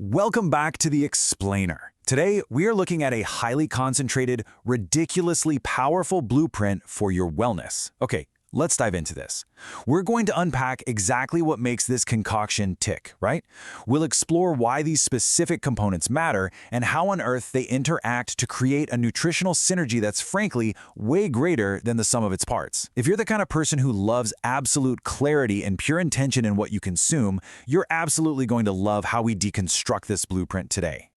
Welcome back to The Explainer. Today, we are looking at a highly concentrated, ridiculously powerful blueprint for your wellness. Okay, let's dive into this. We're going to unpack exactly what makes this concoction tick, right? We'll explore why these specific components matter and how on earth they interact to create a nutritional synergy that's frankly way greater than the sum of its parts. If you're the kind of person who loves absolute clarity and pure intention in what you consume, you're absolutely going to love how we deconstruct this blueprint today.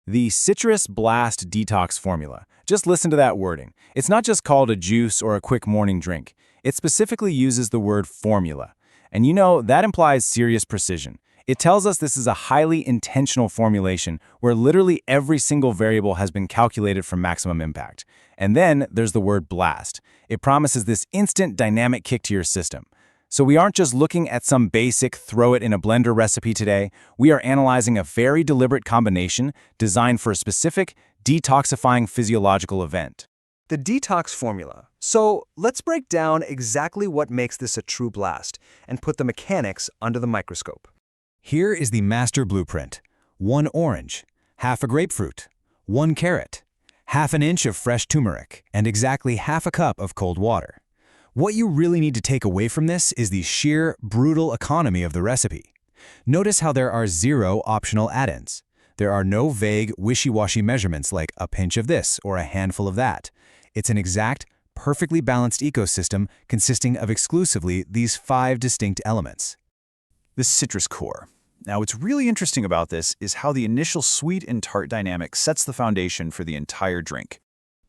The Citrus Blast Detox formula. Just listen to that wording. It's not just called a juice or a quick morning drink. It specifically uses the word formula. And you know, that implies serious precision. It tells us this is a highly intentional formulation where literally every single variable has been calculated for maximum impact. And then there's the word blast. It promises this instant dynamic kick to your system. So we aren't just looking at some basic throw it in a blender recipe today. We are analyzing a very deliberate combination designed for a specific detoxifying physiological event. The detox formula. So let's break down exactly what makes this a true blast and put the mechanics under the microscope. Here is the master blueprint. 1 orange, half a grapefruit, 1 carrot, half an inch of fresh turmeric, and exactly half a cup of cold water. What you really need to take away from this is the sheer, brutal economy of the recipe. Notice how there are 0 optional add-ins. There are no vague, wishy-washy measurements like a pinch of this or a handful of that. It's an exact, perfectly balanced ecosystem consisting of exclusively these 5 distinct elements. The citrus core. Now, what's really interesting about this is how the initial sweet and tart dynamic sets the foundation for the entire drink.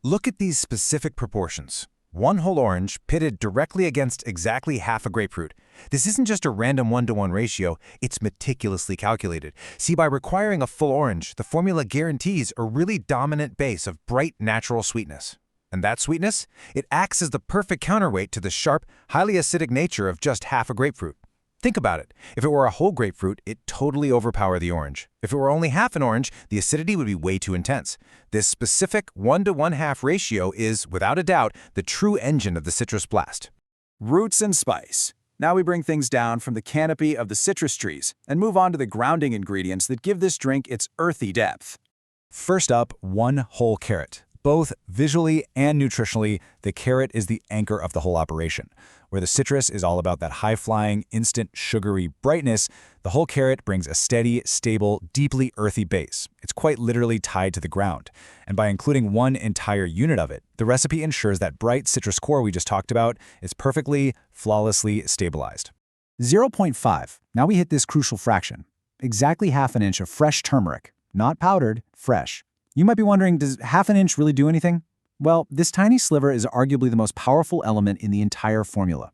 Look at these specific proportions. 1 whole orange pitted directly against exactly half a grapefruit. This isn't just a random 1-to-1 ratio, it's meticulously calculated. See, by requiring a full orange, the formula guarantees a really dominant base of bright, natural sweetness. And that sweetness? It acts as the perfect counterweight to the sharp, highly acidic nature of just half a grapefruit. Think about it. If it were a whole grapefruit, it'd totally overpower the orange. If it were only half an orange, the acidity would be way too intense. This specific 1-to-1/2 ratio is, without a doubt, the true engine of the Citrus Blast. Roots and spice. Now we bring things down from the canopy of the citrus trees and move on to the grounding ingredients that give this drink its earthy depth. First up, 1 whole carrot. Both visually and nutritionally, the carrot is the anchor of the whole operation. Where the citrus is all about that high-flying, instant, sugary brightness, the whole carrot brings a steady, stable, deeply earthy base. It's quite literally tied to the ground. And by including 1 entire unit of it, the recipe ensures that bright citrus core we just talked about is perfectly, flawlessly stabilized. 0.5. Now we hit this crucial fraction. Exactly half an inch of fresh turmeric. Not powdered, fresh. You might be wondering, does half an inch really do anything? Well, this tiny sliver is arguably the most powerful element in the entire formula.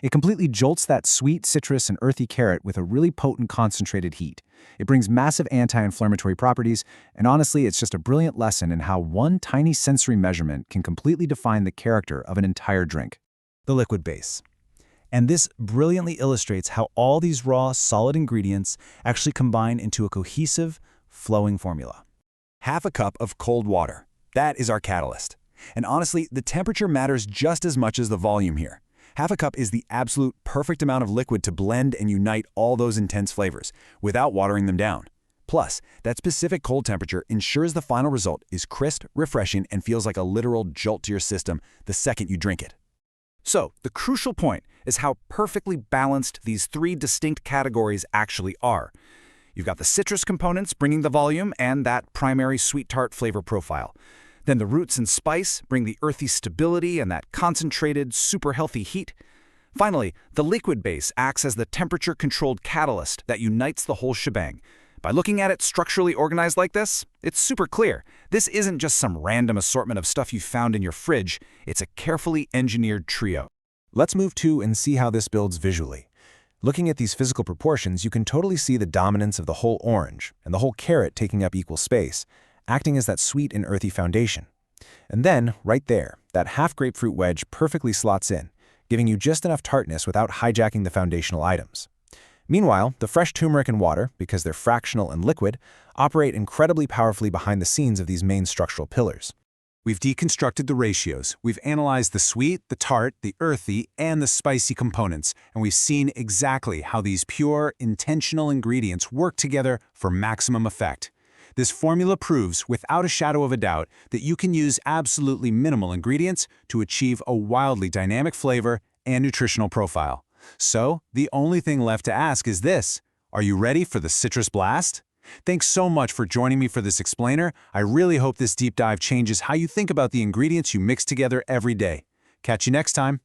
It completely jolts that sweet citrus and earthy carrot with a really potent concentrated heat. It brings massive anti-inflammatory properties, and honestly, it's just a brilliant lesson in how 1 tiny sensory measurement can completely define the character of an entire drink. The liquid base. And this brilliantly illustrates how all these raw, solid ingredients actually combine into a cohesive, flowing formula. Half a cup of cold water. That is our catalyst. And honestly, the temperature matters just as much as the volume here. Half a cup is the absolute perfect amount of liquid to blend and unite all those intense flavors without watering them down. Plus, that specific cold temperature ensures the final result is crisp, refreshing, and feels like a literal jolt to your system the second you drink it. So, the crucial point is how perfectly balanced these 3 distinct categories actually are. You've got the citrus components bringing the volume and that primary sweet-tart flavor profile. Then the roots and spice bring the earthy stability and that concentrated, super healthy heat. Finally, the liquid base acts as the temperature-controlled catalyst that unites the whole shebang. By looking at it structurally organized like this, it's super clear. This isn't just some random assortment of stuff you found in your fridge. It's a carefully engineered trio. Let's move to and see how this builds visually. Looking at these physical proportions, you can totally see the dominance of the whole orange and the whole carrot taking up equal space, acting as that sweet and earthy foundation. And then, right there, that half grapefruit wedge perfectly slots in, giving you just enough tartness without hijacking the foundational items. Meanwhile, the fresh turmeric and water, because they're fractional and liquid, operate incredibly powerfully behind the scenes of these main structural pillars. We've deconstructed the ratios. We've analyzed the sweet, the tart, the earthy, and the spicy components, and we've seen exactly how these pure, intentional ingredients work together for maximum effect. This formula proves, without a shadow of a doubt, that you can use absolutely minimal ingredients to achieve a wildly dynamic flavor and nutritional profile. So, the only thing left to ask is this: are you ready for the Citrus Blast? Thanks so much for joining me for this explainer. I really hope this deep dive changes how you think about the ingredients you mix together every day. Catch you next time.